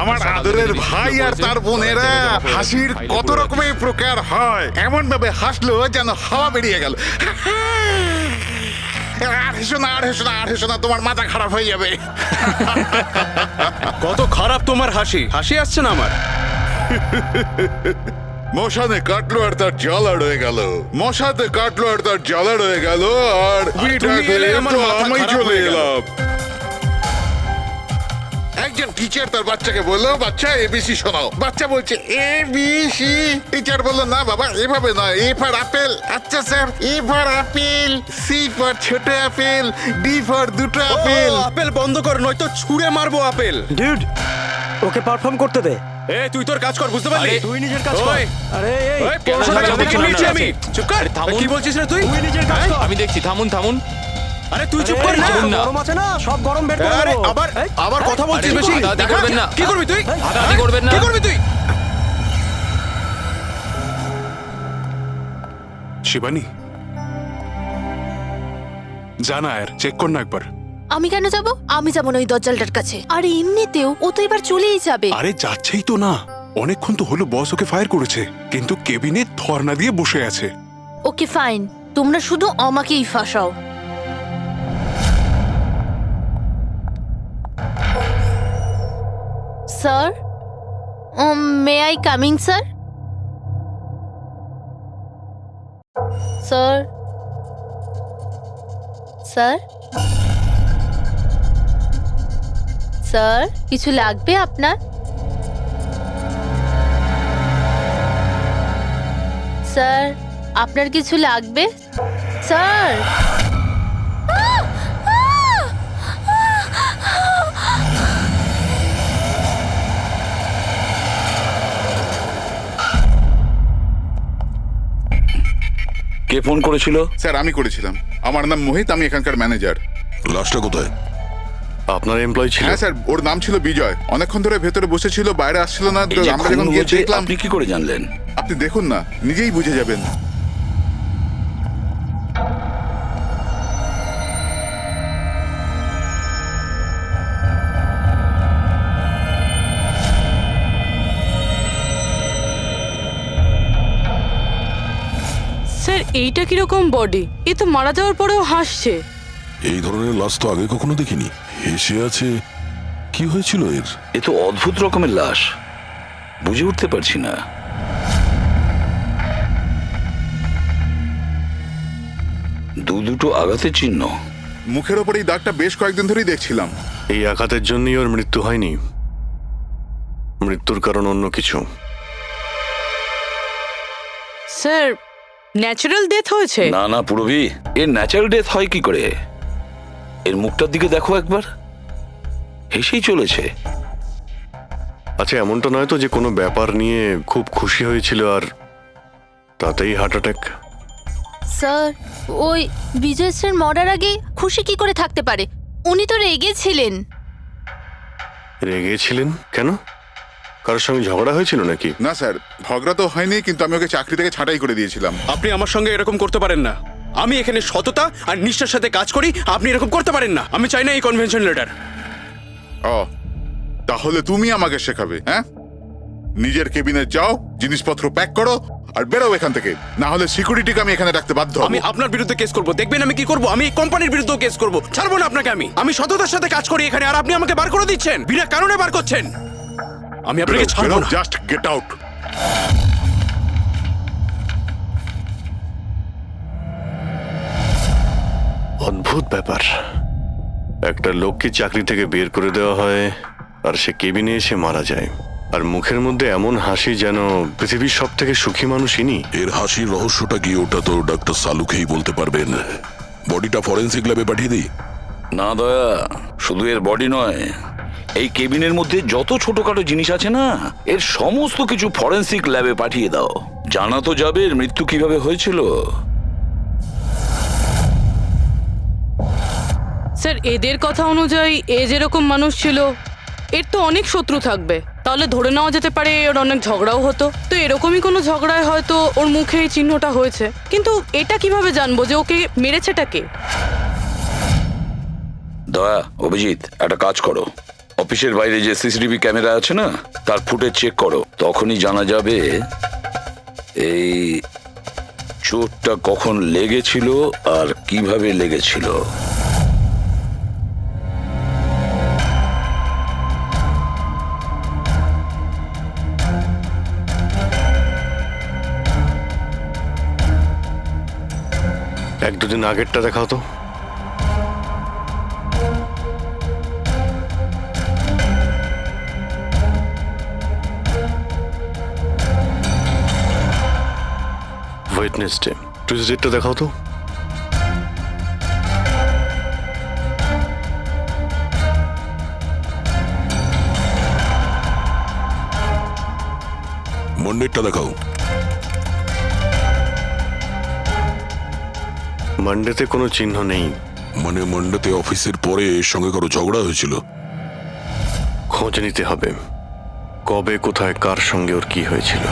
আমার আদরের ভাই আর তার বোনেরা হাসির কত রকমের প্রকার হয়, এমন ভাবে হাসলো যেন হাওয়া বেরিয়ে গেল। আর হেসো না, আর হেসো না, আর হেসো না, তোমার মাথা খারাপ হয়ে যাবে। কত খারাপ তোমার হাসি, হাসি আসছে না আমার। মশানে কাটলো আর তার জ্বালা রয়ে গেল, মশাতে কাটলো আর তার জ্বালা রয়ে গেল, আর তুমি এলে আমার তো মাথা আমি খারাপ চলে হয়ে গেল। এলাম। একজন টিচার তার বাচ্চাকে বললো, বাচ্চা এবিসি শোনাও। বাচ্চা বলছে এবিসি। টিচার বললো, না বাবা এভাবে নয়, এ ফর আপেল। আচ্ছা sir, A for apple, C for ছোট আপেল, ডি ফর দুটো আপেল। আপেল বন্ধ কর, নয়তো ছুঁড়ে মারবো আপেল। ডিউড, ওকে পারফর্ম করতে দে। এ তুই তোর কাজ কর, বুঝতে পারলি? তুই নিজের কাজ কর। ওই, আরে এই ওই, পড়াশোনা কেন করতে ঝগড়া নিয়েছি করছেন আমি। আপনারা? চুপ কর। আরে থামুন। কি বলছিস রে তুই? তুই নিজের কাজ কর। আমি দেখছি, থামুন থামুন। আরে তুই চুপ আরে, কর না। এই, না। গরম আছে না, সব গরম বের করে আরে দেবো। আবার এই, আবার কথা বলছিস আরে, বেশি। হাতাহাতি দেখা? করবেন না। কি করবি তুই? হাতাহাতি করবেন না। কি করবি তুই? শিবানী, জানা আর চেক কর না একবার। আমি কেন যাব? আমি যাব না ওই দজ্জালটার কাছে। আর এমনিতেও ও তো এবার চলেই যাবে। আরে যাচ্ছেই তো না, অনেকক্ষণ তো হলো বস ওকে ফায়ার করেছে, কিন্তু কেবিনে ধর্ণা দিয়ে বসে আছে। ওকে ফাইন, তোমরা শুধু আমাকেই ফাঁসাও। Sir, may I coming sir? Sir, sir, sir, কিছু লাগবে আপনার? স্যার, আপনার কিছু লাগবে? স্যার, কে ফোন করেছিল? স্যার আমি করেছিলাম, আমার নাম মোহিত, আমি এখানকার ম্যানেজার। লাশটা কোথায়? আপনার এমপ্লয় ছিল? হ্যাঁ স্যার, ওর নাম ছিল বিজয়। অনেকক্ষণ ধরে ভেতরে বসেছিল, বাইরে আসছিল না। এই যে আমরা খুন যখন গিয়ে হয়েছে, দেখলাম। আপনি কি করে জানলেন? আপনি দেখুন না, নিজেই বুঝে যাবেন। স্যার, এইটা কিরকম বডি? এ তো মারা যাওয়ার পরেও হাসছে। এই ধরনের লাশ তো আগে কখনো দেখিনি। হেসে আছে, কি হয়েছিল এর? এ তো অদ্ভুত রকমের লাশ, বুঝে উঠতে পারছি না। দুটো আঘাতের চিহ্ন। মুখের ওপর এই দাগটা বেশ কয়েকদিন ধরেই দেখছিলাম। এই আঘাতের জন্যই ওর মৃত্যু হয়নি, মৃত্যুর কারণ অন্য কিছু। স্যার, ন্যাচারাল ডেথ হয়েছে? না না পুরবি, এর ন্যাচারাল ডেথ হয় কি করে? এর মুখটার দিকে দেখো একবার, হেসেই চলেছে। আচ্ছা, এমনটা নয় তো যে কোনো ব্যাপার নিয়ে খুব খুশি হয়েছিল আর তাতেই হার্ট অ্যাটাক? স্যার, ওই বিজয় স্যার মরার আগে খুশি কি করে থাকতে পারে? উনি তো রেগেছিলেন। রেগেছিলেন কেন? কারোর সঙ্গে ঝগড়া হয়েছিল নাকি? না স্যার, ঝগড়া তো হয়নি, কিন্তু আমি ওকে চাকরি থেকে ছাঁটাই করে দিয়েছিলাম। আপনি আমার সঙ্গে এরকম করতে পারেন না। আমি এখানে সততা আর নিষ্ঠার সাথে কাজ করি, আপনি এরকম করতে পারেন না। আমি চাই না এই কনভেনশন লেটার। ও, তাহলে তুমি আমাকে শেখাবে? হ্যাঁ, নিজের কেবিনে যাও, জিনিসপত্র প্যাক করো আর বেরো এখান থেকে, না হলে সিকিউরিটিকে আমি এখানে রাখতে বাধ্য হব। আমি আপনার বিরুদ্ধে কেস করব, দেখবেন আমি কি করব। আমি এই কোম্পানির বিরুদ্ধেও কেস করব, ছাড়বো না আপনাকে। আমি সততার সাথে কাজ করি এখানে, আর আপনি আমাকে বার করে দিচ্ছেন, বিনা কারণে বার করছেন। আমি আপনাকে ছাড়বো না। Just get out. অদ্ভুত ব্যাপার, একটা লোককে চাকরি থেকে বের করে দেওয়া হয় আর সে কেবিনে এসে মারা যায়, আর মুখের মধ্যে এমন হাসি যেন পৃথিবীর সব থেকে সুখী মানুষ ইনি। এর হাসির রহস্যটা কি, ওটা তো ডাক্তার সালুকেই বলতে পারবেন। বডিটা ফরেন্সিক ল্যাবে পাঠিয়ে দিই? না দয়া, শুধু এর বডি নয়, এই কেবিনের মধ্যে যত ছোটখাটো জিনিস আছে না, এর সমস্ত কিছু ফরেন্সিক ল্যাবে পাঠিয়ে দাও। জানা তো যাবে এর মৃত্যু কিভাবে হয়েছিল। স্যার, এদের কথা অনুযায়ী এ যেরকম মানুষ ছিল, এর তো অনেক শত্রু থাকবে। তাহলে ধরে নেওয়া যেতে পারে ওর অনেক ঝগড়াও হতো। তো এরকমই কোনো ঝগড়ায় হয়তো ওর মুখে এই চিহ্নটা হয়েছে। কিন্তু এটা কিভাবে জানবো যে ওকে মেরেছেটা কে? দয়া, অভিজিৎ, একটা কাজ করো, অফিসের বাইরে যে সিসিটিভি ক্যামেরা আছে না, তার ফুটেজ চেক করো। তখনই জানা যাবে এই চোটটা কখন লেগেছিল আর কিভাবে লেগেছিল। এক দুদিন আগেরটা দেখাও তো। ওয়েডনেসডে, টুইসডেটা দেখাও তো। মন্ডেরটা দেখাও। মানডেতে কোনো চিহ্ন নেই। মানে মন্ডেতে অফিসের পরে এর সঙ্গে কারো ঝগড়া হয়েছিল? খোঁজ নিতে হবে, কবে কোথায় কার সঙ্গে ওর কি হয়েছিল।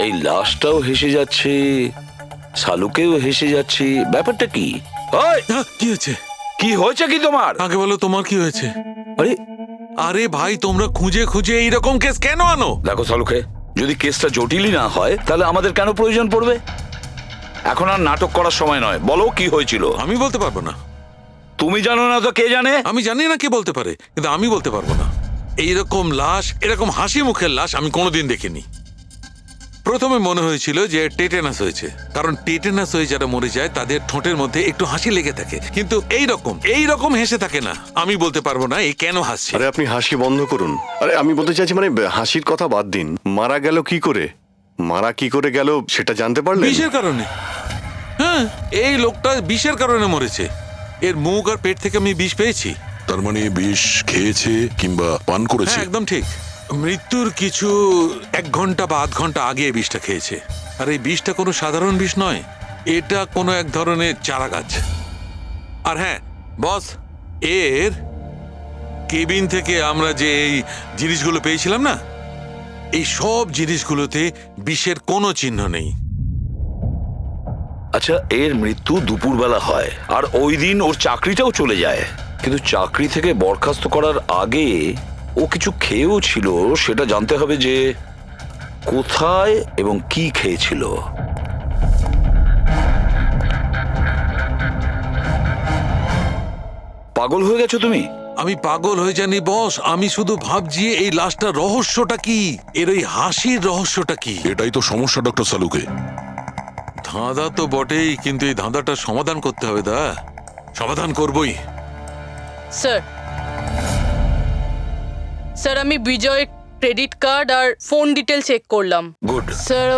এই লাশটাও হেসে যাচ্ছে, শালুকেও হেসে যাচ্ছে, ব্যাপারটা কি? ওই, কি হয়েছে? কি হয়েছে কি তোমার? আগে বলো তোমার কি হয়েছে? আরে আরে ভাই, তোমরা খুঁজে খুঁজে এইরকম কেস কেন আনো? দেখো শালুকে, যদি কেসটা জটিলই না হয় তাহলে আমাদের কেন প্রয়োজন পড়বে? এখন আর নাটক করার সময় নয়, বলো কি হয়েছিল। আমি বলতে পারবো না। তুমি জানো না তো কে জানে? আমি জানি না কে বলতে পারে, কিন্তু আমি বলতে পারবো না। এইরকম লাশ, এরকম হাসি মুখের লাশ আমি কোনোদিন দেখিনি। প্রথমে মনে হয়েছিল যে টেটেনাস হয়েছে, কারণ টেটেনাস হয়ে যারা মরে যায় তাদের ঠোঁটের মধ্যে একটু হাসি লেগে থাকে, কিন্তু এইরকম হেসে থাকে না। আমি বলতে পারবো না এই কেন হাসছে। আরে আপনি হাসি বন্ধ করুন। আরে আমি বলতে চাইছি মানে হাসির কথা বাদ দিন, মারা গেল কি করে, মারা কি করে গেল সেটা জানতে পারলেন? বিষের কারণে। হ্যাঁ, এই লোকটা বিষের কারণে মরেছে। এর মুখ আর পেট থেকে আমি বিষ পেয়েছি। তার মানে বিষ খেয়েছে কিংবা পান করেছে? হ্যাঁ, একদম ঠিক। মৃত্যুর কিছু 1 ঘন্টা বা আধ ঘন্টা আগে এই বিষটা খেয়েছে। আর এই বিষটা কোনো সাধারণ বিষ নয়, এটা কোনো এক ধরনের চারা গাছ। আর হ্যাঁ বস, এর কেবিন থেকে আমরা যে এই জিনিসগুলো পেয়েছিলাম না, এই সব জিনিসগুলোতে বিষের কোনো চিহ্ন নেই। আচ্ছা, এর মৃত্যু দুপুরবেলা হয় আর ওই দিন ওর চাকরিটাও চলে যায়, কিন্তু চাকরি থেকে বরখাস্ত করার আগে ও কিছু খেয়েও ছিল। সেটা জানতে হবে যে কোথায় এবং কি খেয়েছিল। পাগল হয়ে গেছো তুমি? আমি পাগল হয়ে জানি বস, আমি শুধু ভাবছি এই লাশটার রহস্যটা কি, এর ওই হাসির রহস্যটা কি। এটাই তো সমস্যা ডক্টর সালুকে। ধাঁধা তো বটেই, কিন্তু এই ধাঁধাটার সমাধান করতে হবে। সমাধান করবই। স্যার, স্যার আমি বিজয়ের ক্রেডিট কার্ড আর ফোন ডিটেল চেক করলাম। গুড। স্যার,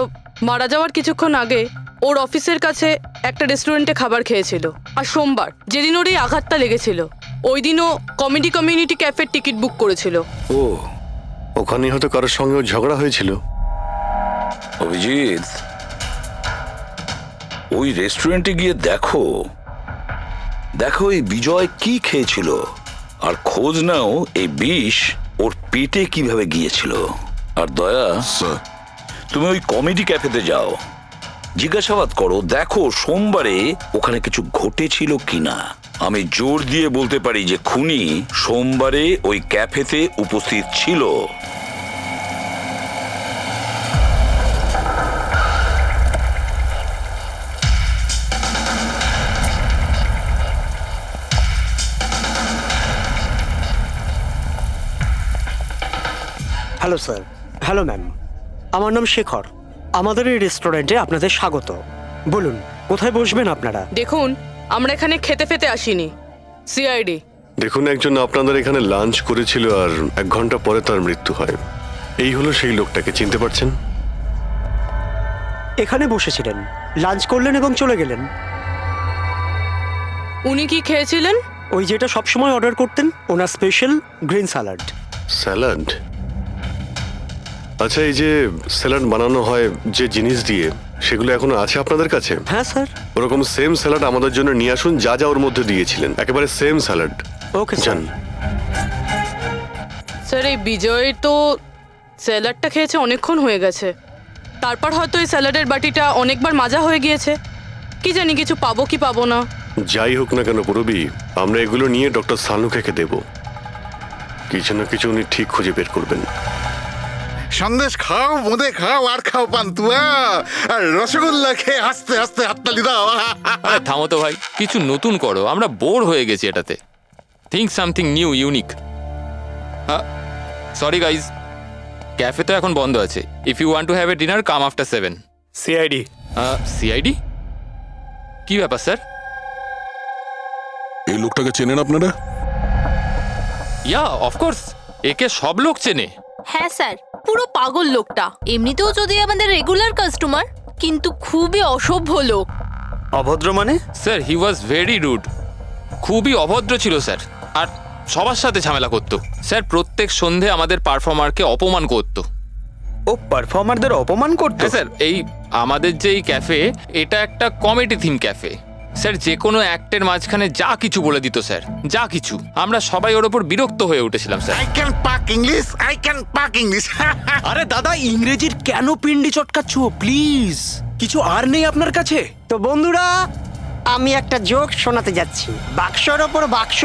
মারা যাওয়ার কিছুক্ষণ আগে ওর অফিসের কাছে একটা রেস্টুরেন্টে খাবার খেয়েছিল। আর সোমবার, যেদিন ওর এই আঘাতটা লেগেছিল, ওই দিনও কমেডি কমিউনিটি ক্যাফের টিকিট বুক করেছিল। ও, ওখানে হয়তো কারোর সঙ্গে ওর ঝগড়া হয়েছিল। অভিজিৎ, ওই রেস্টুরেন্টে গিয়ে দেখো এই বিজয় কি খেয়েছিল, আর খোঁজ নাও এই বিষ ওর পেটে কিভাবে গিয়েছিল। আর দয়া, স্যার, তুমি ওই কমেডি ক্যাফেতে যাও, জিজ্ঞাসাবাদ করো, দেখো সোমবারে ওখানে কিছু ঘটেছিল কিনা। আমি জোর দিয়ে বলতে পারি যে খুনি সোমবারে ওই ক্যাফেতে উপস্থিত ছিল। Hello sir. হ্যালো ম্যাম, আমার নাম শেখর। আমাদের এই রেস্টুরেন্টে আপনাদের স্বাগত। বলুন কোথায় বসবেন আপনারা? দেখুন, আমরা এখানে খেতে ফেতে আসিনি, সিআইডি। দেখুন, একজন আপনাদের এখানে লাঞ্চ করেছিল আর 1 ঘন্টা পরে তার মৃত্যু হয়। এই হলো সেই লোকটাকে, চিনতে পারছেন? এখানে বসেছিলেন, লাঞ্চ করলেন এবং চলে গেলেন। উনি কি খেয়েছিলেন? ওই যেটা সবসময় অর্ডার করতেন, ওনার স্পেশাল গ্রিন স্যালাড। স্যালাড? আচ্ছা, এই যে স্যালাড বানানো হয় যে জিনিস দিয়ে, সেগুলো এখনো আছে আপনাদের কাছে? হ্যাঁ স্যার। ওরকম সেম স্যালাড আমাদের জন্য নিয়ে আসুন, যা যা ওর মধ্যে দিয়েছিলেন, একেবারে সেম স্যালাড। Okay sir. জান। স্যার এই বিজয় তো স্যালাডটা খেয়েছে অনেকক্ষণ হয়ে গেছে, তারপর হয়তো এই স্যালাডের বাটিটা অনেকবার মাজা হয়ে গিয়েছে। কি জানি কিছু পাবো কি পাবো না। যাই হোক না কেন পুরবি, আমরা এগুলো নিয়ে ডক্টর সালুকে দেব। কিছু না কিছু উনি ঠিক খুঁজে বের করবেন। সন্দেশ খাও, বোঁদে খাও, আর খাও পান্তুয়া, আর রসগোল্লা খেয়ে হাসতে হাসতে হাততালি দাও। আরে থামো তো ভাই, কিছু নতুন করো, আমরা বোর হয়ে গেছি এটাতে। Think something new, unique. Sorry guys, cafe তো এখন বন্ধ আছে। If you want to have a dinner, come after 7। CID. CID? কি ব্যাপার স্যার? এই লোকটাকে চেনেন আপনারা? ইয়া অফকোর্স, একে সব লোক চেনে। হ্যাঁ স্যার, পুরো পাগল লোকটা। এমনিতেও যদি আমাদের রেগুলার কাস্টমার, কিন্তু খুবই অসভ্য লোক। অভদ্র মানে? Sir he was very rude, খুবই অভদ্র ছিল স্যার। আর সবার সাথে ঝামেলা করতো স্যার। প্রত্যেক সন্ধে আমাদের পারফর্মারকে অপমান করতো। ও পারফর্মারদের অপমান করতো? হ্যাঁ স্যার, এই আমাদের যে এই ক্যাফে, এটা একটা কমেডি থিম ক্যাফে স্যার। যে কোনো অ্যাক্টের মাঝখানে যা কিছু বলে দিত স্যার, যা কিছু। আমরা সবাই ওর ওপর বিরক্ত হয়ে উঠেছিলাম স্যার। আই ক্যান পাক ইংলিশ, আই ক্যান পাক ইংলিশ। আরে দাদা, ইংরেজির কেন পিন্ডি চটকাচ্ছ? প্লিজ, কিছু আর নেই আপনার কাছে? তো বন্ধুরা, আমি একটা জোক শোনাতে যাচ্ছি। বাক্সর ওপর বাক্স,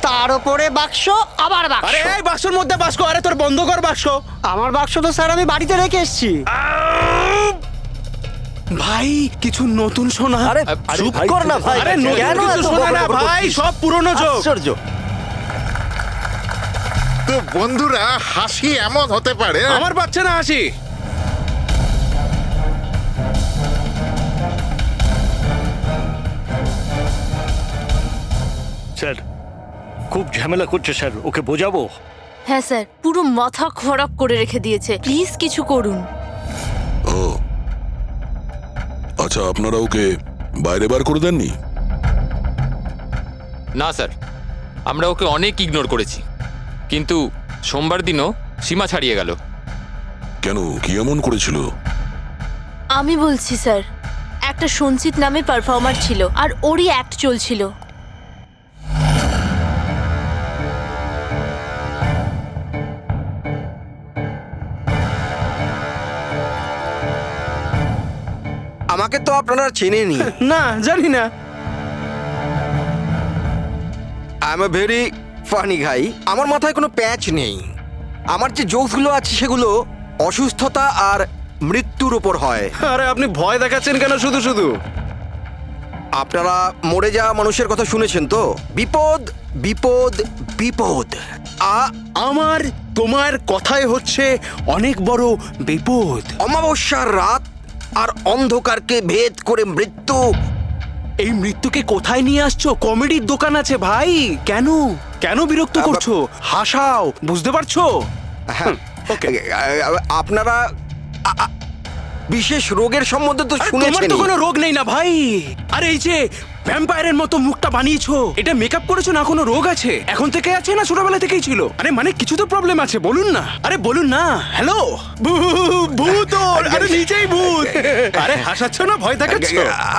তার ওপরে বাক্স, আবার বাক্স। আরে এই বাক্সর মধ্যে বাক্স, আরে তোর বন্ধ কর বাক্স। আমার বাক্স তো স্যার আমি বাড়িতে রেখে এসেছি। ভাই কিছু নতুন শোনা। আরে চুপ কর না ভাই। আরে নতুন কেন কিছু এত শোনা না বকবক ভাই, করছিস? সব পুরনো জোক। আশ্চর্য। তো বন্ধুরা, হাসি এমন হতে পারে। আমার পাচ্ছে না হাসি। স্যার খুব ঝামেলা করছে স্যার, ওকে বোঝাবো? হ্যাঁ স্যার, পুরো মাথা খারাপ করে রেখে দিয়েছে। প্লিজ কিছু করুন। ও আচ্ছা, আপনারা ওকে বাইরে বার করে দেননি? না স্যার, আমরা ওকে অনেক ইগনোর করেছি, কিন্তু সোমবার দিনও সীমা ছাড়িয়ে গেল। কেন, কি এমন করেছিল? আমি বলছি স্যার, একটা সঞ্চিত নামে পারফর্মার ছিল, আর ওরই অ্যাক্ট চলছিল। আমাকে তো আপনারা চেনেনি। না, জানি না। I am a very funny guy. আমার মাথায় কোনো প্যাচ নেই। আমার যে জোকসগুলো আছে সেগুলো অসুস্থতা আর মৃত্যুর উপর হয়। আরে আপনি ভয় দেখাচ্ছেন কেন শুধু শুধু? আপনারা মরে যাওয়া মানুষের কথা শুনেছেন তো? বিপদ বিপদ বিপদ। আমার তোমার কথায় হচ্ছে অনেক বড় বিপদ। অমাবস্যার রাত আর অন্ধকারকে ভেদ করে মৃত্যু। এই মৃত্যুকে কোথায় নিয়ে আসছো? কমেডির দোকান আছে ভাই। কেন কেন বিরক্ত করছো? হাসাও, বুঝতে পারছো? হ্যাঁ, আপনারা বিশেষ রোগের সম্বন্ধে তো তোমার শুনেছেন। তো কোনো রোগ নেই না ভাই। আরে এই যে ভ্যাম্পায়ারের মতো মুখটা বানিয়েছো, এটা মেকআপ করেছো না কোনো রোগ আছে? এখন থেকে আছে না ছোটবেলা থেকেই ছিল? আরে মানে কিছু তো প্রবলেম আছে, বলুন না। আরে বলুন না। হ্যালো, ভূত! আরে নিচেই ভূত। আরে হাসাচ্ছ না, ভয় দেখাচ্ছ?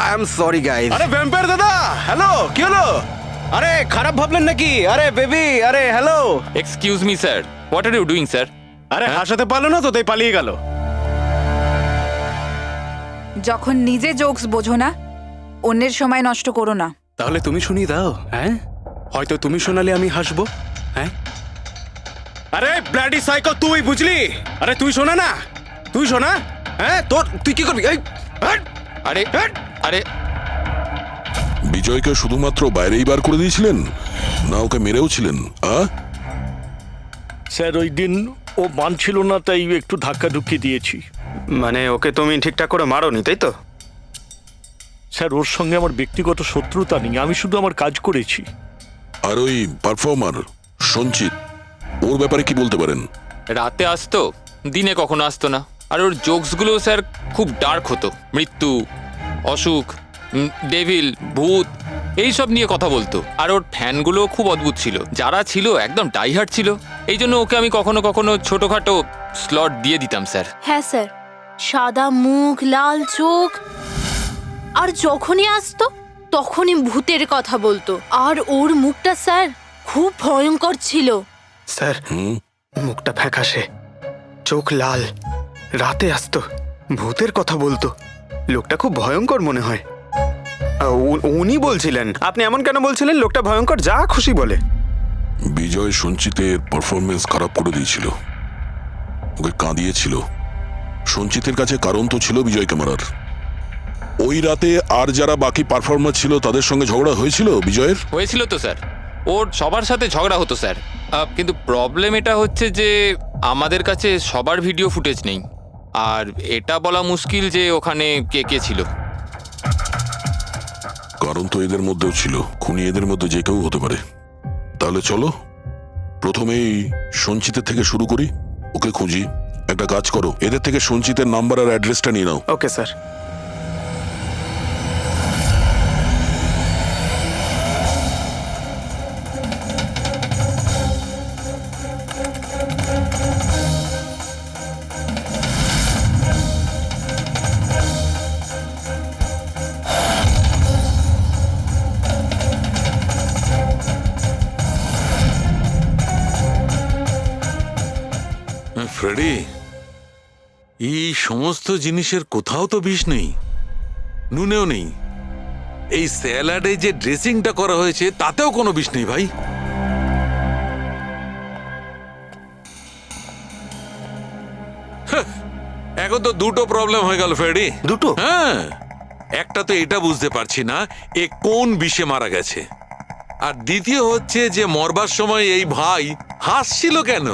I am sorry guys. আরে ভ্যাম্পায়ার দাদা, হ্যালো, কি হলো? আরে খারাপ ভাবলেন নাকি? আরে বেবি, আরে hello. Excuse me sir, what are you doing sir? আরে হাসাতে পারলো না তো তাই পালিয়ে গেল। যখন নিজে জোকস বোঝো না, অন্যের সময় নষ্ট করো না। তাহলে তুমি শুনিয়ে দাও। হ্যাঁ, হয়তো তুমি শোনালে আমি হাসবো। হ্যাঁ, আরে ব্লাডি সাইকো, তুই বুঝলি? আরে তুই শোনা না, তুই শোনা। হ্যাঁ, তোর তুই কি করবি? এই, হাট! আরে আরে বিজয়কে শুধুমাত্র বাইরেই বার করে দিয়েছিলেন, না ওকে মেরেও ছিলেন? স্যার ওই দিন ও মানছিল না, তাই একটু ধাক্কা ধুক্কি দিয়েছি। মানে ওকে তুমি ঠিকঠাক করে মারোনি, তাই তো? স্যার ওর সঙ্গে আমার ব্যক্তিগত শত্রুতা নেই, আমি শুধু আমার কাজ করেছি। আর ওই পারফর্মার সঞ্চিত, ওর ব্যাপারে কি বলতে পারেন? রাতে আসতো, দিনে কখনো আসতো না। আর ওর জোকসগুলো স্যার খুব ডার্ক হতো। মৃত্যু, অসুখ, ডেভিল, ভূত, এইসব নিয়ে কথা বলতো। আর ওর ফ্যানগুলো খুব অদ্ভুত ছিল, যারা ছিল একদম ডাইহার্ট ছিল। এই জন্য ওকে আমি কখনো কখনো ছোটখাটো স্লট দিয়ে দিতাম স্যার। হ্যাঁ স্যার, সাদা মুখ, লাল চোখ, আর যখনই আসতো তখনই ভূতের কথা বলতো। আর ওর মুখটা স্যার খুব ভয়ঙ্কর ছিল। স্যার মুখটা ফ্যাকাশে, চোখ লাল, রাতে আসতো, ভূতের কথা বলতো। লোকটা খুব ভয়ঙ্কর মনে হয়। উনি বলছিলেন। আপনি এমন কেন বলছিলেন? লোকটা ভয়ঙ্কর, যা খুশি বলে। বিজয় সঞ্চিতের পারফরমেন্স খারাপ করে দিয়েছিল, ওকে কাঁদিয়েছিল। সঞ্চিতের কাছে কারণ তো ছিল বিজয়কে মারার। ওই রাতে আর যারা বাকি পারফর্মার ছিল তাদের সঙ্গে ঝগড়া হয়েছিল বিজয়ের। হয়েছিল তো স্যার, ওর সবার সাথে ঝগড়া হতো স্যার। কিন্তু প্রবলেম এটা হচ্ছে যে আমাদের কাছে সবার ভিডিও ফুটেজ নেই, আর এটা বলা মুশকিল যে ওখানে কে কে ছিল। কারণ তো এদের মধ্যেও ছিল, খুনি এদের মধ্যে যে কেউ হতে পারে। তাহলে চলো প্রথমেই সঞ্চিতের থেকে শুরু করি, ওকে খুঁজি। একটা কাজ করো, এদের থেকে সঞ্চিতের নাম্বার আর অ্যাড্রেসটা নিয়ে নাও। Okay sir. ফ্রেডি, এই সমস্ত জিনিসের কোথাও তো বিষ নেই, নুনেও নেই। এই স্যালাডে যে ড্রেসিংটা করা হয়েছে তাতেও কোনো বিষ নেই ভাই। এখন তো দুটো প্রবলেম হয়ে গেল ফ্রেডি। দুটো? হ্যাঁ, একটা তো এটা বুঝতে পারছি না এ কোন বিষে মারা গেছে, আর দ্বিতীয় হচ্ছে যে মরবার সময় এই ভাই হাসছিল কেন।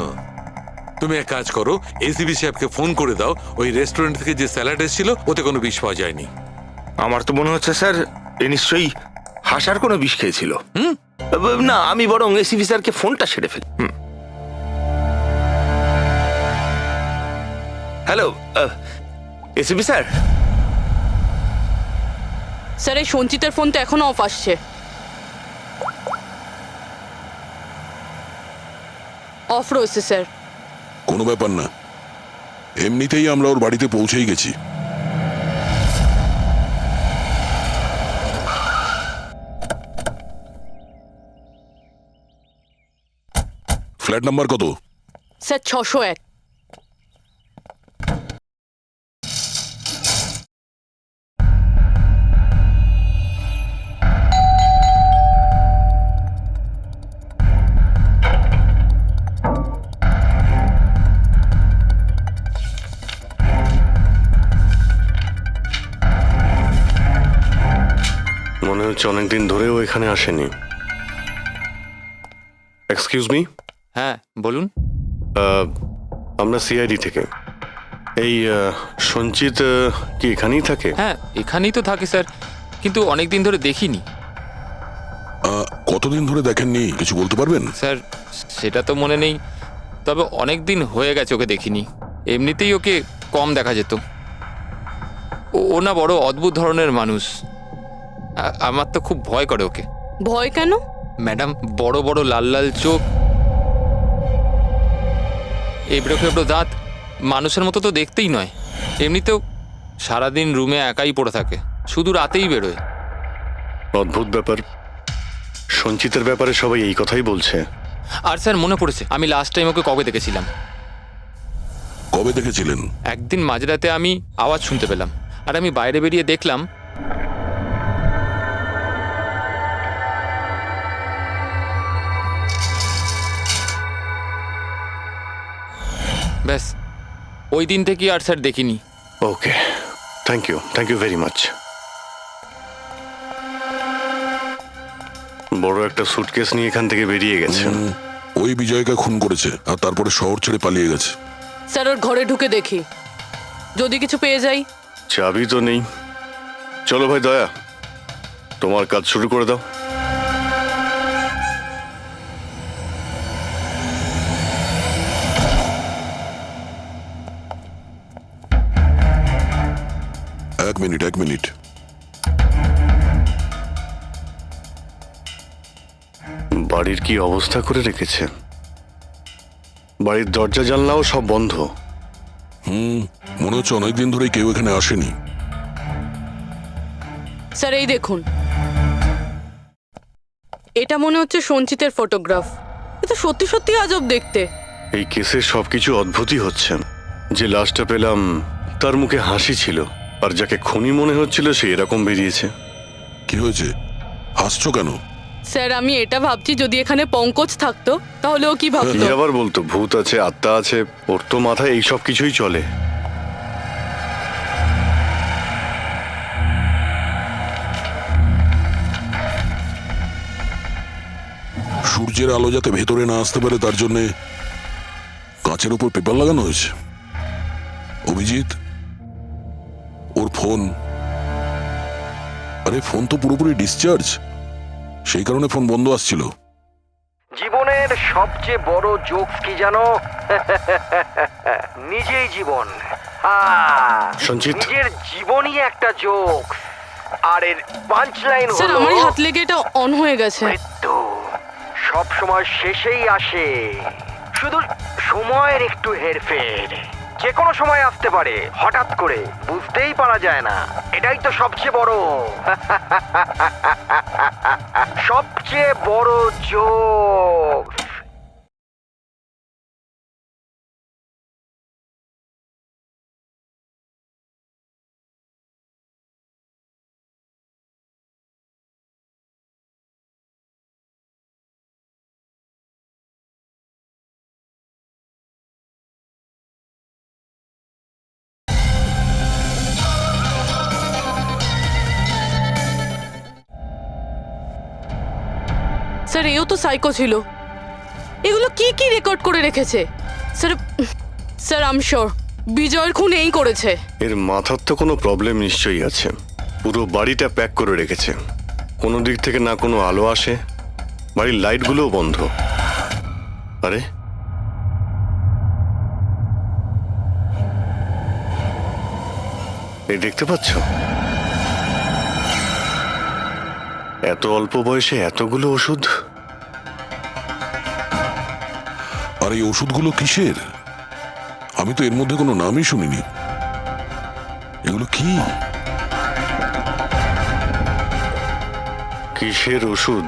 তুমি এক কাজ করো, এসিবি সাহেবকে ফোন করে দাও, ওই রেস্টুরেন্ট থেকে যে স্যালাড এসেছিল ওতে কোনো বিষ পাওয়া যায়নি। আমার তো মনে হচ্ছে স্যার এ নিশ্চয়ই হাসার কোনো বিষ খেয়েছিল। না, আমি বরং এসিবি স্যারকে ফোনটা সেরে ফেলি। Hello ACB sir. স্যার এই সঞ্চিতের ফোন তো এখনো অফ আসছে। অফ রয়েছে স্যার। কোনো ব্যাপার না, এমনিতেই আমরা ওর বাড়িতে পৌঁছেই গেছি। ফ্ল্যাট নাম্বার কত? স্যার 601। মনে হচ্ছে অনেকদিন ধরেও এখানে আসেনি। Excuse me. হ্যাঁ বলুন। আমরা সিআইডি থেকে। এই সঞ্চিত কি এখানেই থাকে? হ্যাঁ এখানেই তো থাকে স্যার, কিন্তু অনেক দিন ধরে দেখিনি। কতদিন ধরে দেখেননি কিছু বলতে পারবেন? স্যার সেটা তো মনে নেই, তবে অনেক দিন হয়ে গেছে ওকে দেখিনি। এমনিতেই ওকে কম দেখা যেত। ও না বড় অদ্ভুত ধরনের মানুষ, আমার তো খুব ভয় করে ওকে। ভয় কেন? ম্যাডাম, বড় বড় লাল লাল চোখ, এবড়ো খেবড়ো দাঁত, মানুষের মতো তো দেখতেই নয়। এমনিতেও সারাদিন রুমে একাই পড়ে থাকে, শুধু রাতেই বেরোয়। অদ্ভুত ব্যাপার। সঞ্চিতের ব্যাপারে সবাই এই কথাই বলছে। আর স্যার মনে পড়েছে, আমি লাস্ট টাইম ওকে কবে দেখেছিলাম। কবে দেখেছিলেন? একদিন মাঝরাতে আমি আওয়াজ শুনতে পেলাম, আর আমি বাইরে বেরিয়ে দেখলাম ব্যাস। ওই দিন থেকে আর স্যার দেখিনি। ওকে, থ্যাংক ইউ ভেরি মাচ। বড় একটা সুটকেস নিয়ে এখান থেকে বেরিয়ে গেছে। ওই বিজয়কে খুন করেছে আর তারপরে শহর ছেড়ে পালিয়ে গেছে। স্যার ওর ঘরে ঢুকে দেখি, যদি কিছু পেয়ে যাই। চাবি তো নেই। চলো ভাই দয়া, তোমার কাজ শুরু করে দাও। এক মিনিট। বাড়ির কি অবস্থা করে রেখেছে। বাড়ির দরজা জানলাও সব বন্ধ। মনে হচ্ছে অনেকদিন ধরে কেউ এখানে আসেনি। স্যার এই দেখুন, এটা মনে হচ্ছে সঞ্চিতের ফটোগ্রাফ। এটা সত্যি সত্যি আজব দেখতে। এই কেসের সবকিছু অদ্ভুতই হচ্ছে। যে লাশটা পেলাম তার মুখে হাসি ছিল, আর যাকে খুনি মনে হচ্ছিল সে এরকম বেরিয়েছে। কি হয়েছে, হাসছো কেন? স্যার আমি এটা ভাবছি যদি এখানে পঙ্কজ থাকতো তাহলে ও কি কি ভাবতো। আবার বলতো, ভূত আছে, আত্মা আছে, ওর তো মাথায় এই সব কিছুই চলে। সূর্যের আলো যাতে ভেতরে না আসতে পারে তার জন্য কাঁচের উপর পেপার লাগানো হয়েছে। অভিজিৎ, ওর ফোন, আরে ফোন তো পুরোপুরি ডিসচার্জ, সেই কারণে ফোন বন্ধ আসছিল। জীবনের সবচেয়ে বড় জোকস কি জানো? নিজেই জীবন। সঞ্চিত, নিজের জীবনই একটা জোকস, আর এর পাঞ্চ লাইন স্যার হলো আমারই হাত লেগে এটা অন হয়ে গেছে। মৃত্যু সব সময় শেষেই আসে, শুধু সময়ের একটু হেরফের। যে কোনো সময় আসতে পারে, হঠাৎ করে বুঝতেই পারা যায় না। এটাই তো সবচেয়ে বড় সবচেয়ে বড় জোক। স্যার এও তো সাইকো ছিল। এগুলো কি কি রেকর্ড করে রেখেছে? Sir sir I am sure বিজয়ের খুন এই করেছে। এর মাথার তো কোনো প্রবলেম নিশ্চয়ই আছে। পুরো বাড়িটা প্যাক করে রেখেছে, কোনো দিক থেকে না কোনো আলো আসে, বাড়ির লাইটগুলোও বন্ধ। আরে এই দেখতে পাচ্ছ, এত অল্প বয়সে এতগুলো ওষুধ। আর এই ওষুধগুলো কিসের? আমি তো এর মধ্যে কোনো নামই শুনিনি। এগুলো কি? কিসের ওষুধ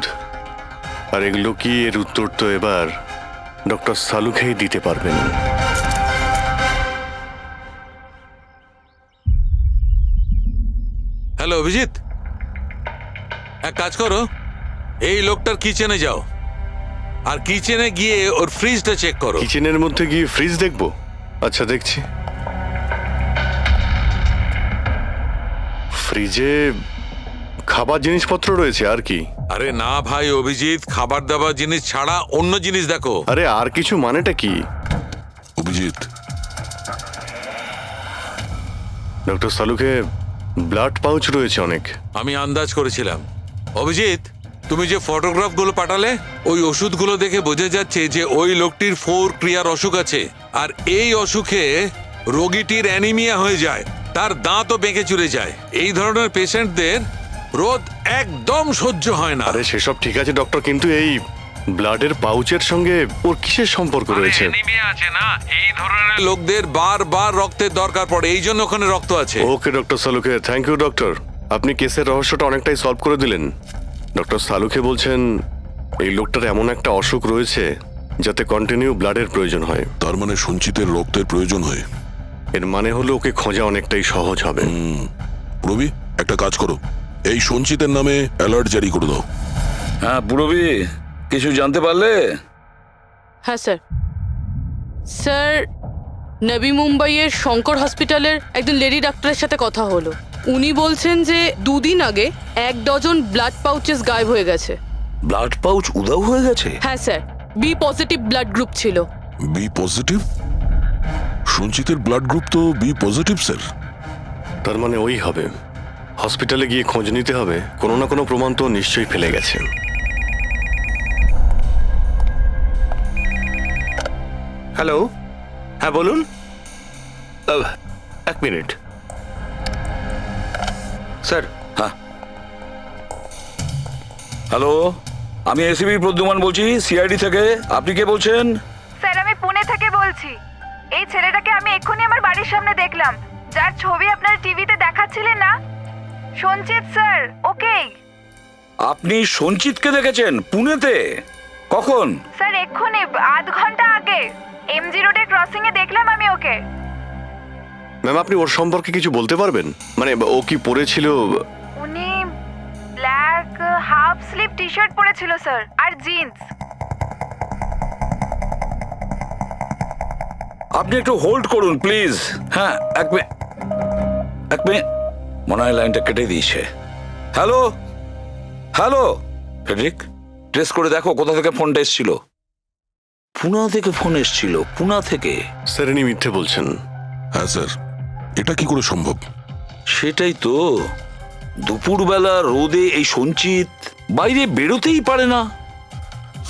আর এগুলো কি, এর উত্তর তো এবার ডক্টর সালুখেই দিতে পারবেন। হ্যালো অভিজিৎ, এক কাজ করো, এই লোকটার কিচেনে যাও আর কিচেনে গিয়ে ওর ফ্রিজটা চেক করো। কিচেনের মধ্যে গিয়ে ফ্রিজ দেখবো? আচ্ছা দেখছি। ফ্রিজে খাবার জিনিসপত্র রয়েছে আর কি? আরে না ভাই অভিজিৎ, খাবার দাবার জিনিস ছাড়া অন্য জিনিস দেখো। আরে আর কিছু মানেটা কি? অভিজিৎ, ডক্টর সালুকে ব্লাড পাউচ রয়েছে অনেক। আমি আন্দাজ করেছিলাম। অভিজিৎ, তুমি যে ফটোগ্রাফগুলো পাঠালে ওই ওষুধগুলো দেখে বোঝা যাচ্ছে যে ওই লোকটির 4 ক্রিয়ার অসুখ আছে, আর এই অসুখে রোগীটির অ্যানিমিয়া হয়ে যায়, তার দাঁতও বেঁকে চলে যায়। এই ধরনের পেশেন্টদের রোদ একদম সহ্য হয় না। আরে সেসব ঠিক আছে ডক্টর, কিন্তু এই ব্লাডের পাউচের সঙ্গে ওর কিসের সম্পর্ক রয়েছে? অ্যানিমিয়া আছে না, এই ধরনের লোকদের বারবার রক্তের দরকার পড়ে, এই জন্য ওখানে রক্ত আছে। ওকে ডক্টর সালুকে, থ্যাংক ইউ ডক্টর, আপনি কেসের রহস্যটা অনেকটাই সলভ করে দিলেন। ডক্টর সালুকে বলছেন এই লোকটার এমন একটা অসুখ রয়েছে যাতে কন্টিনিউ ব্লাডের প্রয়োজন হয়। তার মানে সঞ্চিতের রক্তের প্রয়োজন হয়। এর মানে হলো ওকে খোঁজা অনেকটাই সহজ হবে। রবি, একটা কাজ করো, এই সঞ্চিতের নামে অ্যালার্ট জারি করে দাও। হ্যাঁ পুরবি, কিছু জানতে পারলে? হ্যাঁ স্যার। স্যার নবী মুম্বাইয়ের শঙ্কর হসপিটালের একজন লেডি ডাক্তারের সাথে কথা হলো। উনি বলছেন যে 2 দিন আগে 1 ডজন ব্লাড পাউচেস গায়েব হয়ে গেছে। ব্লাড পাউচ উধাও হয়ে গেছে? হ্যাঁ sir, B positive blood group ছিল। B positive? সঞ্চিতের ব্লাড গ্রুপ তো বি পজিটিভ স্যার। তার মানে ওই হবে। হসপিটালে গিয়ে খোঁজ নিতে হবে, কোনো না কোনো প্রমাণ তো নিশ্চয়ই ফেলে গেছে। হ্যালো, হ্যাঁ বলুন। 1 মিনিট স্যার। হ্যাঁ হ্যালো, আমি এসিবি প্রদ্যুমান বলছি, সিআইডি থেকে। আপনি কে বলছেন? স্যার আমি পুনে থেকে বলছি। এই ছেলেটাকে আমি এক্ষুনি আমার বাড়ির সামনে দেখলাম, যার ছবি আপনার টিভিতে দেখাচ্ছিলেন না। সঞ্চিত স্যার, ওকে। আপনি সঞ্চিতকে দেখেছেন পুনেতে? কখন? স্যার এক্ষুনি আধ ঘন্টা আগে এমজি রোডের ক্রসিং এ দেখলাম আমি ওকে। ম্যাম আপনি ওর সম্পর্কে কিছু বলতে পারবেন? মানে ও কি পরেছিল? উনি black half sleeve T shirt পরেছিল স্যার, আর জিন্স। আপনি একটু হোল্ড করুন প্লিজ। হ্যাঁ এক মিনিট, মনে হয় লাইনটা কেটে দিয়েছে। হ্যালো হ্যালো ফ্রেডরিক, ট্রেস করে দেখো কোথা থেকে ফোনটা এসেছিল। পুনা থেকে ফোন এসেছিল, পুনা থেকে। স্যার ইনি মিথ্যে বলছেন। হ্যাঁ স্যার, এটা কি করে সম্ভব? সেটাই তো, দুপুরবেলা রোদে এই সঞ্চিত বাইরে বেরোতেই পারে না।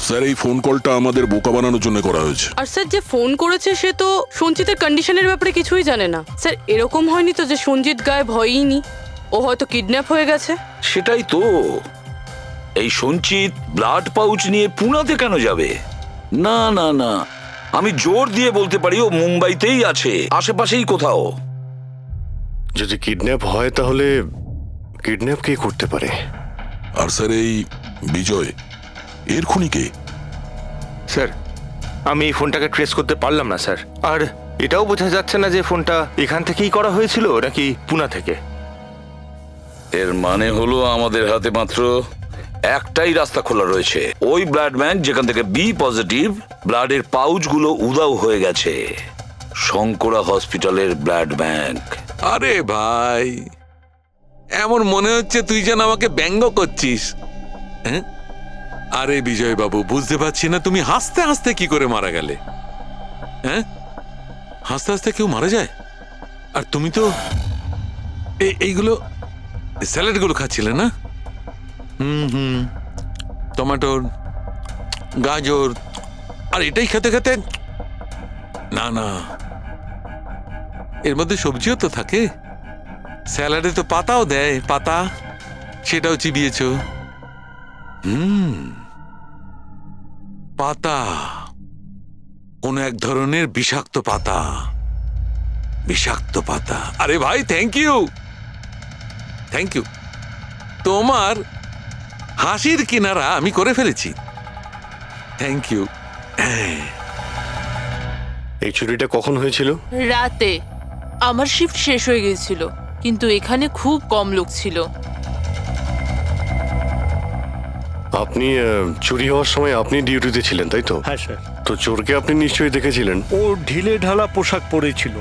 স্যার এই ফোন কলটা আমাদের বোকা বানানোর জন্য করা হয়েছে। আর স্যার যে ফোন করেছে সে তো সঞ্জিতের কন্ডিশনের ব্যাপারে কিছুই জানে না। স্যার এরকম হয়নি তো যে সঞ্জিত গায়েব হয়ইনি, ও হয়তো কিডন্যাপ হয়ে গেছে। সেটাই তো, এই সঞ্চিত ব্লাড পাউচ নিয়ে পুনাতে কেন যাবে? না না না, আমি জোর দিয়ে বলতে পারি ও মুম্বাইতেই আছে, আশেপাশেই কোথাও। যদি কিডন্যাপ হয় তাহলে কিডন্যাপ কে করতে পারে? আর স্যার এই বিজয়, এর খুনি কে? স্যার আমি এই ফোনটাকে ট্রেস করতে পারলাম না স্যার, আর এটাও বোঝা যাচ্ছে না যে ফোনটা এখান থেকেই করা হয়েছিল নাকি পুনা থেকে। এর মানে হলো আমাদের হাতে মাত্র একটাই রাস্তা খোলা রয়েছে, ওই ব্লাড ব্যাংক যেখান থেকে বি পজিটিভ ব্লাডের পাউচগুলো উধাও হয়ে গেছে, শঙ্করা হসপিটালের ব্লাড ব্যাংক। আরে ভাই, এমন মনে হচ্ছে তুই যেন আমাকে ব্যঙ্গ করছিস। হ্যাঁ? আরে বিজয় বাবু, বুঝতে পারছি না তুমি হাসতে হাসতে কি করে মারা গেলে। হ্যাঁ, হাসতে হাসতে কেউ মারা যায়? আর তুমি তো এইগুলো স্যালাডগুলো খাচ্ছিলে না? টমেটোর, গাজর, আর এটাই খেতে খেতে। না না, এর মধ্যে সবজিও তো থাকে, স্যালাডে তো পাতাও দেয়, পাতা, সেটাও চিবিয়েছ। পাতা, কোন এক ধরনের বিষাক্ত পাতা, বিষাক্ত পাতা। আরে ভাই, থ্যাংক ইউ, থ্যাংক ইউ। তোমার হাসির কিনারা আমি করে ফেলেছি, থ্যাংক ইউ। এই চুরিটা কখন হয়েছিল? রাতে। আমার শিফট শেষ হয়ে গিয়েছিল, কিন্তু এখানে খুব কম লোক ছিল। আপনি চুরি হওয়ার সময় আপনি ডিউটিতে ছিলেন তাই তো? হ্যাঁ স্যার। তো চোরকে আপনি নিশ্চয়ই দেখেছিলেন। ও ঢিলে ঢালা পোশাক পরেছিল,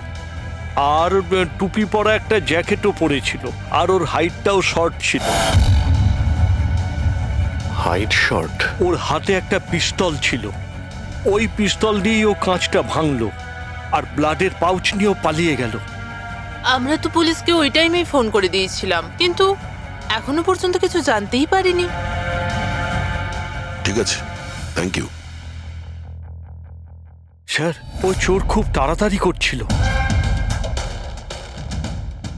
আর টুপি পরা একটা জ্যাকেটও পরেছিল, আর ওর হাইটটাও শর্ট ছিল। Height short? ওর হাতে একটা পিস্তল ছিল, ওই পিস্তল দিয়েই ও কাঁচটা ভাঙলো, আর ব্লাডের পাউচ নিয়েও পালিয়ে গেল। আমরা তো পুলিশকে ওই টাইমেই ফোন করে দিয়েছিলাম, কিন্তু এখনো পর্যন্ত কিছু জানতেই পারিনি। ঠিক আছে, থ্যাংক ইউ। স্যার ও চোর খুব তাড়াতাড়ি করছিল,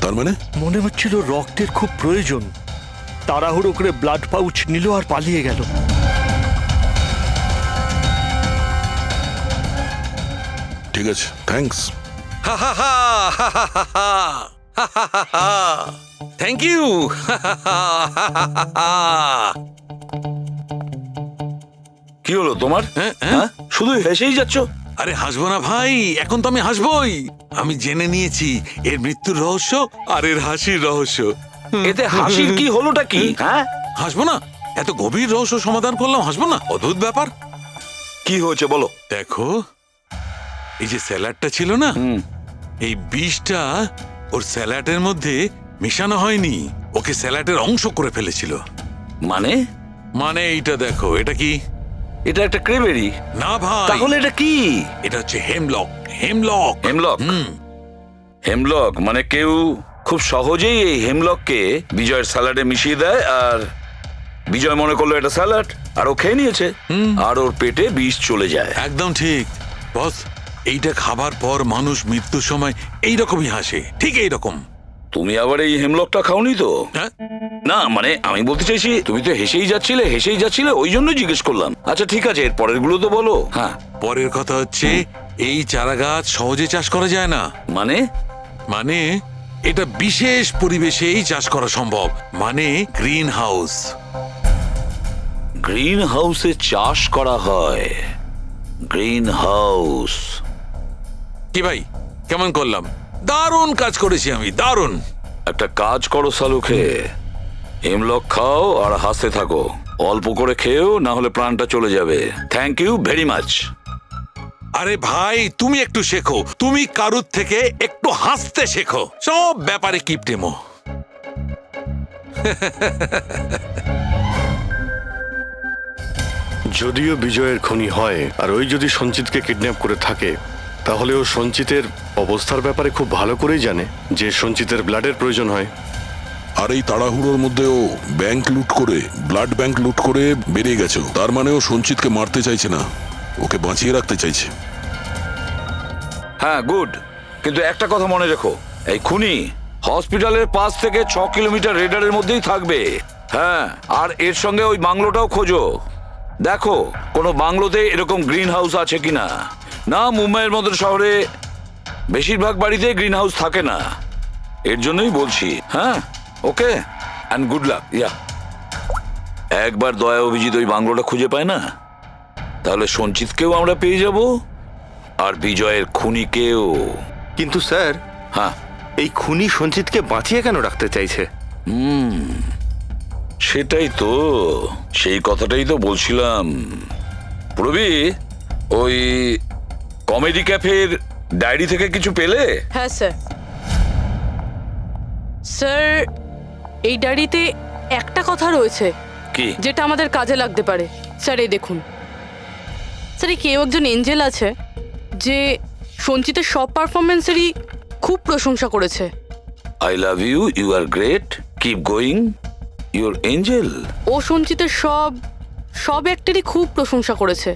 তার মানে? মনে হচ্ছিল রক্তের খুব প্রয়োজন, তাড়াহুড়ো করে ব্লাড পাউচ নিল আর পালিয়ে গেল। ঠিক আছে, থ্যাঙ্কস। Thank you. কি হলো তোমার? হ্যাঁ, শুধু হেসেই যাচ্ছ। আরে হাসবো না ভাই, এখন তো আমি হাসবোই। আমি জেনে নিয়েছি এর মৃত্যুর রহস্য আর এর হাসির রহস্য। এতে হাসির কি হলোটা কি? হ্যাঁ, হাসবো না? এত গভীর রহস্য সমাধান করলাম, হাসবো না? অদ্ভুত ব্যাপার। কি হয়েছে বলো। দেখো, এই যে স্যালাডটা ছিল না, এই বিষটা ওর স্যালাডের মধ্যে মিশানো হয়নি, ওকে স্যালাডের অংশ করে ফেলেছিল। মানে? মানে এইটা দেখো, এটা কি? এটা একটা ক্রেবেরি। না ভাই। তাহলে এটা কি? এটা হচ্ছে হেমলক। হেমলক। হেমলক? হেমলক মানে কেউ খুব সহজেই এই হেমলককে বিজয়ের স্যালাডে মিশিয়ে দেয়, আর বিজয় মনে করলো এটা স্যালাড, আর ও খেয়ে নিয়েছে, আর ওর পেটে বিষ চলে যায়। একদম ঠিক বস, এইটা খাবার পর মানুষ মৃত্যুর সময় এইরকমই হাসে, ঠিক এইরকম। তুমি আবার এই হেমলকটা খাওনি তো? না মানে আমি বলতে চাইছি, তুমি তো হেসেই যাচ্ছিলে, ওই জন্য জিজ্ঞেস করলাম। আচ্ছা ঠিক আছে, এর পরের গুলো তো বলো। হ্যাঁ, পরের কথা হচ্ছে এই চারা গাছ সহজে চাষ করা যায় না। মানে? মানে এটা বিশেষ পরিবেশেই চাষ করা সম্ভব, মানে গ্রিন হাউস। গ্রিন হাউসে চাষ করা হয়। Green house. কি ভাই, কেমন করলাম? দারুণ কাজ করেছি আমি, দারুণ। একটা কাজ করো সালুকে, হিমলক খাও আর হাসতে থাকো। অল্প করে খেয়েও, না হলে প্রাণটা চলে যাবে। Thank you very much. আরে ভাই, তুমি একটু শেখো, তুমি কারুর থেকে একটু হাসতে শেখো। সব ব্যাপারে কিপটেমো। যদিও বিজয়ের খুনি হয় আর ওই যদি সঞ্চিতকে কিডন্যাপ করে থাকে, তাহলে ও সঞ্চিতের অবস্থার ব্যাপারে খুব ভালো করেই জানে যে সঞ্চিতের ব্লাডের প্রয়োজন হয়। আর এই তাড়াহুড়োর মধ্যে ও ব্যাংক লুট করে, ব্লাড ব্যাংক লুট করে বেরিয়ে গেছে। তার মানে ও সঞ্চিতকে মারতে চাইছে না, ওকে বাঁচিয়ে রাখতে চাইছে। হ্যাঁ, গুড। কিন্তু একটা কথা মনে রেখো, এই খুনি হসপিটালের 5 থেকে 6 কিলোমিটার রেডারের মধ্যেই থাকবে। হ্যাঁ, আর এর সঙ্গে ওই বাংলোটাও খোঁজো। দেখো কোনো বাংলোতে এরকম গ্রিন হাউস আছে কিনা। না, মুম্বাইয়ের মতো শহরে বেশিরভাগ বাড়িতে গ্রিন হাউস থাকে না। এর জন্যই বলছি। হ্যাঁ, ওকে, অ্যান্ড গুড লাক। ইয়া, একবার দয়া অভিজিৎ ওই বাংলোটা খুঁজে পায় না, তাহলে সঞ্চিতকেও আমরা পেয়ে যাব, আর বিজয়ের খুনিকেও। কিন্তু স্যার, হ্যাঁ, এই খুনি সঞ্চিতকে বাঁচিয়ে কেন রাখতে চাইছে? সেটাই তো, সেই কথাটাই তো বলছিলাম। প্রবি, ওই কমেডি ক্যাফের ডায়েরি থেকে কিছু পেলে? হ্যাঁ স্যার। স্যার, এই ডায়েরিতে একটা কথা রয়েছে কি? যেটা আমাদের কাজে লাগতে পারে। স্যার, এই দেখুন। স্যার, এই কেউ একজন এঞ্জেল আছে যে সঞ্চিতের সব পারফরমেন্সেরই খুব প্রশংসা করেছে। I love you, you are great, keep going, you're angel. ও সঞ্চিতের সব অ্যাক্টেরই খুব প্রশংসা করেছে।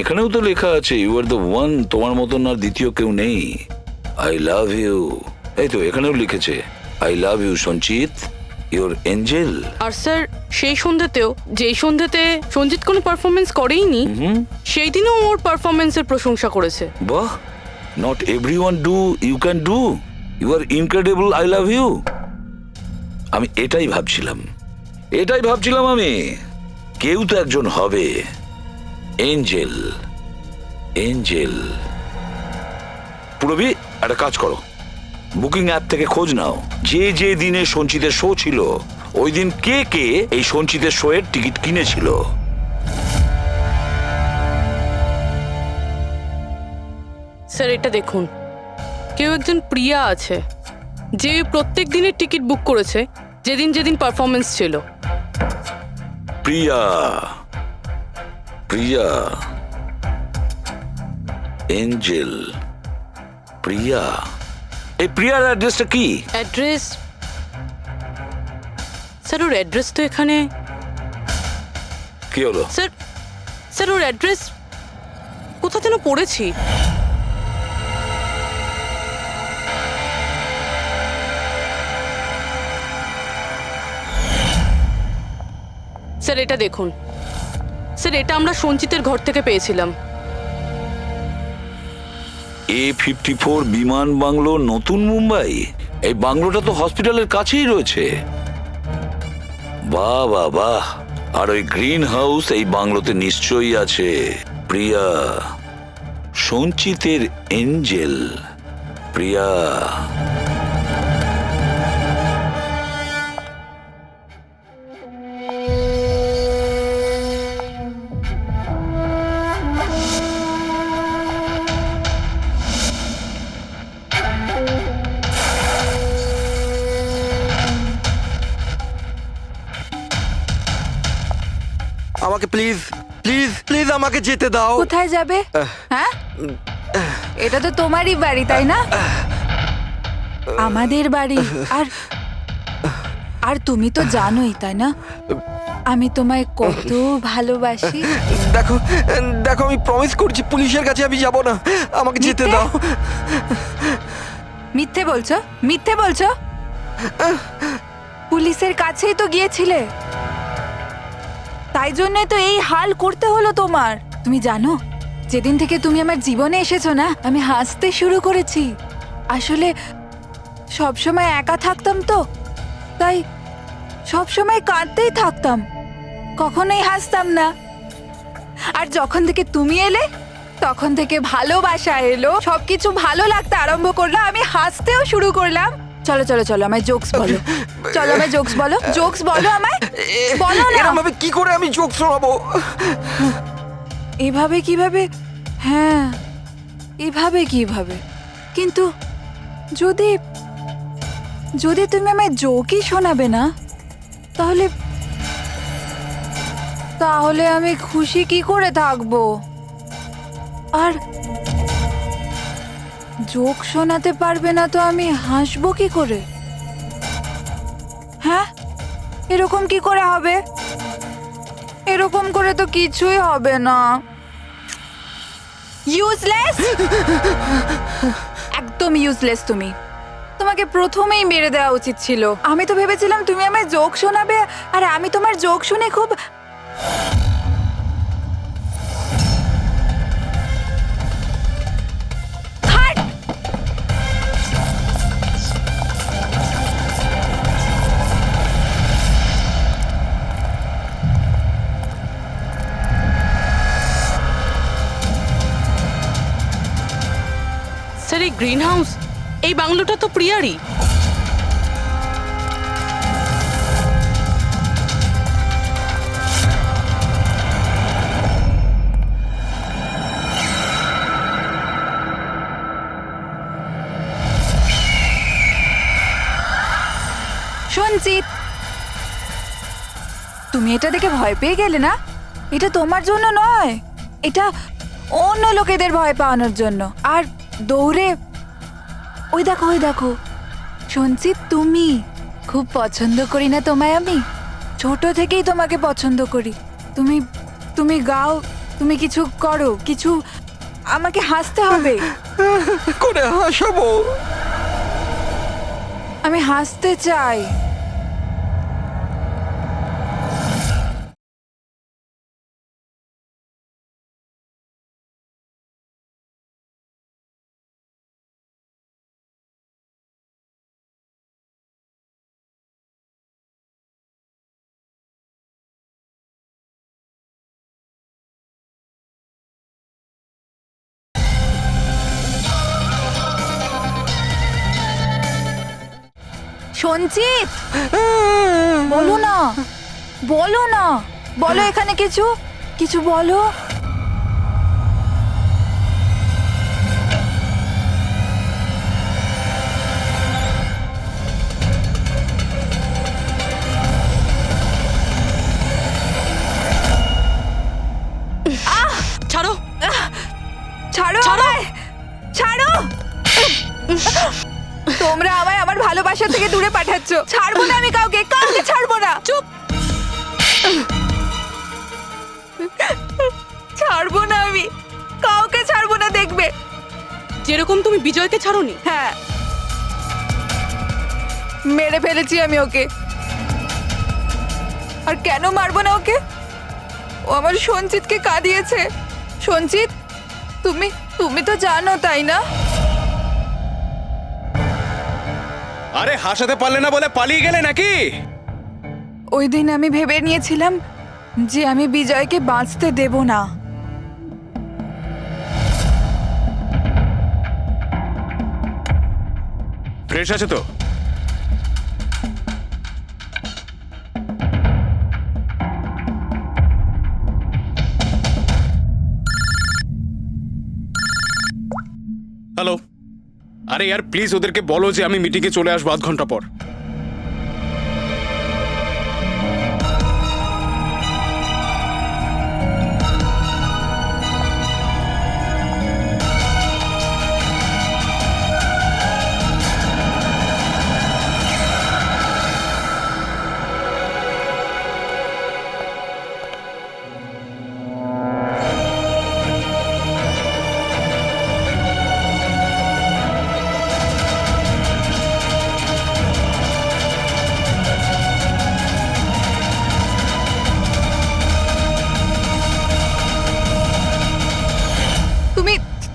এখানেও তো লেখা আছে, ইউ আর দ্য ওয়ান, তোমার মতন আর দ্বিতীয় কেউ নেই। আই লাভ ইউ, এই তো এখানেও লিখেছে, আই লাভ ইউ সঞ্চিত, ইউর এঞ্জেল। আর স্যার, সেই সন্ধ্যাতেও, যেই সন্ধ্যাতে সঞ্জিত কোনো পারফরমেন্স করেইনি, সেই দিনও ওর পারফরমেন্সের প্রশংসা করেছে। বাহ, not everyone do, you can do, you are incredible, I love you. আমি এটাই ভাবছিলাম আমি, কেউ তো একজন হবে এঞ্জেল। এঞ্জেল। পুরবি, একটা কাজ করো, বুকিং অ্যাপ থেকে খোঁজ নাও যে যে দিনে সঞ্চিতের শো ছিল, ওই দিন কে কে এই সঞ্চিতের শো এর টিকিট কিনেছিল। স্যার, এটা দেখুন, কেউ একজন প্রিয়া আছে যে প্রত্যেক দিনের টিকিট বুক করেছে যেদিন যেদিন পারফরমেন্স ছিল। প্রিয়া, প্রিয়া, এঞ্জেল, প্রিয়া। এই প্রিয়ার অ্যাড্রেসটা কি? অ্যাড্রেস? স্যার, ওর অ্যাড্রেস তো এখানে। কি হলো? স্যার, ওর অ্যাড্রেস কোথা যেন পড়েছি। স্যার, এটা দেখুন। স্যার, এটা আমরা সঞ্চিতের ঘর থেকে পেয়েছিলাম। A54 বিমান বাংলো, নতুন মুম্বাই। এই বাংলোটা তো হসপিটালের কাছেই রয়েছে। বাহ বাহ বাহ। আর ওই গ্রিন হাউস এই বাংলোতে নিশ্চয়ই আছে। প্রিয়া, সঞ্চিতের এঞ্জেল, প্রিয়া। আমাকে প্লিজ প্লিজ প্লিজ আমাকে যেতে দাও। কোথায় যাবে? হ্যাঁ, এটা তো তোমারই বাড়ি, তাই না? আমাদের বাড়ি। আর তুমি তো জানোই, তাই না, আমি তোমায় কত ভালোবাসি। দেখো দেখো, আমি প্রমিস করছি পুলিশের কাছে আমি যাব না, আমাকে যেতে দাও। মিথ্যে বলছো, মিথ্যে বলছো। পুলিশের কাছেই তো গিয়েছিলে, তাই জন্য তো এই হাল করতে হলো তোমার। তুমি জানো, যেদিন থেকে তুমি আমার জীবনে এসেছো না, আমি হাসতে শুরু করেছি। আসলে সবসময় একা থাকতাম তো, তাই সবসময় কাঁদতেই থাকতাম। কখনোই হাসতাম না। আর যখন থেকে তুমি এলে তখন থেকে ভালোবাসা এলো, সবকিছু ভালো লাগতে আরম্ভ করলো, আমি হাসতেও শুরু করলাম। চলো চলো চলো আমায় জোকস বলো, চলো আমায় জোকস বলো, জোকস বলো আমায়, বলো না। এরকম ভাবে কি করে আমি চোখ শোনাবো? এভাবে কিভাবে? হ্যাঁ, এভাবে কিভাবে? কিন্তু যদি যদি তুমি আমায় জোকই শোনাবে না, তাহলে তাহলে আমি খুশি কি করে থাকবো? আর জোক শোনাতে পারবে না তো আমি হাসবো কি করে? হ্যাঁ, এরকম কি করে হবে? এরকম করে তো কিছুই হবে না। ইউজলেস, একদম ইউজলেস তুমি। তোমাকে প্রথমেই মেরে দেওয়া উচিত ছিল। আমি তো ভেবেছিলাম তুমি আমায় জোক শোনাবে, আর আমি তোমার জোক শুনে খুব হাট! স্যার, এই গ্রিন হাউস, এই বাংলোটা তো প্রিয়ারই। সঞ্চিত, তুমি এটা দেখে ভয় পেয়ে গেলে না? এটা তোমার জন্য নয়, এটা অন্য লোকেদের ভয় পাওয়ানোর জন্য। আর দৌড়ে ওই দেখো, ওই দেখো সঞ্চিত, তুমি খুব পছন্দ করি না তোমায় আমি? ছোট থেকেই তোমাকে পছন্দ করি। তুমি তুমি গাও, তুমি কিছু করো, কিছু, আমাকে হাসতে হবে। করে হাসাবো? আমি হাসতে চাই। সঞ্চিত, বলো না, বলো না, বলো এখানে কিছু, কিছু বলো। ছাড়ো, ছাড়ো আমায়, ছাড়ো। তোমরা আমায় আমার ভালোবাসা থেকে দূরে পাঠাচ্ছ। ছাড়বো না আমি কাউকে, কাউকে ছাড়বো না। চুপ। ছাড়বো না আমি, কাউকে ছাড়বো না, দেখবে। যেরকম তুমি বিজয়কে ছাড়োনি। হ্যাঁ, মেরে ফেলেছি আমি ওকে। আর কেন মারবো না ওকে? ও আমার সঞ্চিতকে কাঁদিয়েছে। সঞ্চিত, তুমি তুমি তো জানো, তাই না? আরে হাসাতে পারলে না বলে পালিয়ে গেলে নাকি? ওই দিন আমি ভেবে নিয়েছিলাম যে আমি বিজয়কে বাঁচতে দেব না। ফ্রেশ আছে তো? হ্যালো, আরে यार প্লিজ ওদেরকে বলো যে আমি মিটিংয়ে চলে আসবো আধ ঘন্টা পর।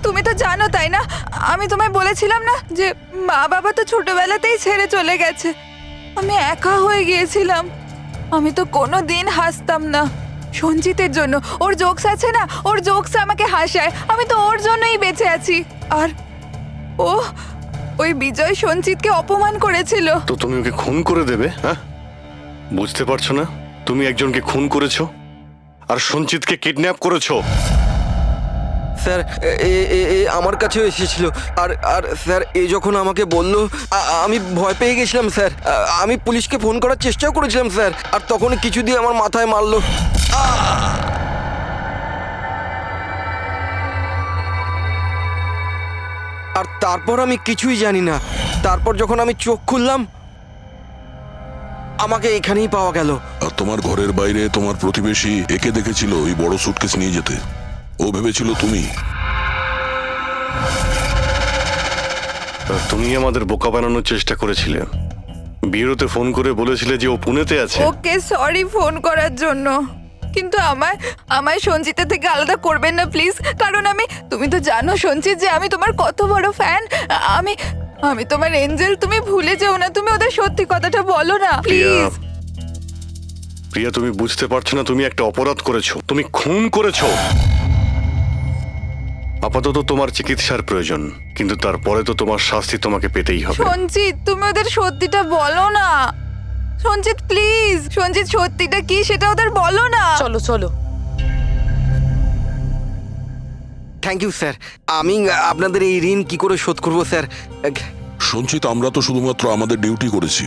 তুমি তো জানো, তাই না? আমি তোমায় বলেছিলাম না যে মা বাবা তো ছোটবেলাতেই ছেড়ে চলে গেছে। আমি একা হয়ে গিয়েছিলাম। আমি তো কোনো দিন হাসতাম না সঞ্জিতের জন্য। ওর জোকস আছে না, ওর জোকস আমাকে হাসায়, আমি তো ওর জন্যই বেঁচে আছি। আর ও ওই বিজয় সঞ্জিতকে অপমান করেছিল। তো তুমি ওকে খুন করে দেবে? হ্যাঁ, বুঝতে পারছো না? তুমি একজনকে খুন করেছো আর সঞ্চিতকে কিডন্যাপ করেছো। স্যার আমার কাছেও এসেছিল, আর স্যার যখন আমাকে বলল আমি ভয় পেয়ে গেছিলাম স্যার। আমি পুলিশকে ফোন করার চেষ্টাও করেছিলাম স্যার, আর তখন কিছু দিয়ে আমার মাথায় মারলো। আর তারপর আমি কিছুই জানি না। তারপর যখন আমি চোখ খুললাম আমাকে এখানেই পাওয়া গেল। আর তোমার ঘরের বাইরে তোমার প্রতিবেশী একে দেখেছিল ওই বড় সুটকেস নিয়ে যেতে। ও ভেবেছিল তুমি। তুমি আমাদের বোকা বানানোর চেষ্টা করেছিলে। বিয়েরোতে ফোন করে বলেছিলে যে ও পুনেতে আছে। ওকে সরি ফোন করার জন্য, কিন্তু আমায় সঞ্জিতা থেকে আলাদা করবেন না প্লিজ। কারণ তুমি তো জানো সঞ্জিত যে আমি তোমার কত বড় ফ্যান। আমি তোমার এঞ্জেল, তুমি ভুলে যেও না। তুমি ওদের সত্যি কথাটা বলো না প্লিজ। প্রিয়া, তুমি বুঝতে পারছো না তুমি একটা অপরাধ করেছো, তুমি খুন করেছো। আপাতত তোমার চিকিৎসার প্রয়োজন, কিন্তু তারপরে তো তোমার শাস্তি তোমাকে পেতেই হবে। সঞ্জিত, তুমি ওদের সত্যিটা বলো না। সঞ্জিত প্লিজ, সঞ্জিত সত্যিটা কি সেটা ওদের বলো না। চলো চলো। Thank you sir. আমি আপনাদের এই ঋণ কি করে শোধ করবো স্যার? সঞ্চিত, আমরা তো শুধুমাত্র আমাদের ডিউটি করেছি।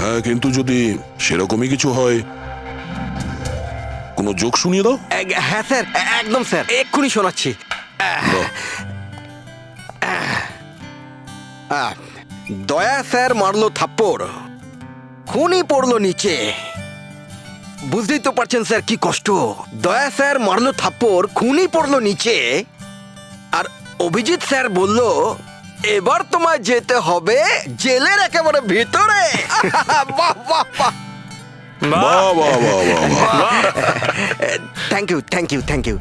হ্যাঁ, কিন্তু যদি সেরকমই কিছু হয়, কোনো জোক শুনিয়ে দাও। হ্যাঁ স্যার, একদম স্যার, এক্ষুনি শোনাচ্ছি। দয়া স্যার মারলো থাপ্পড়, খুনি পড়লো নিচে। বুঝতেই তো পারছেন স্যার কি কষ্ট। দয়া স্যার মারলো থাপ্পড়, খুনি পড়লো নিচে, আর অভিজিৎ স্যার বলল এবার তোমায় যেতে হবে জেলের একেবারে ভিতরে। বাহ বাহ বাহ। বাহ বাহ বাহ বাহ বাহ। Thank you thank you thank you.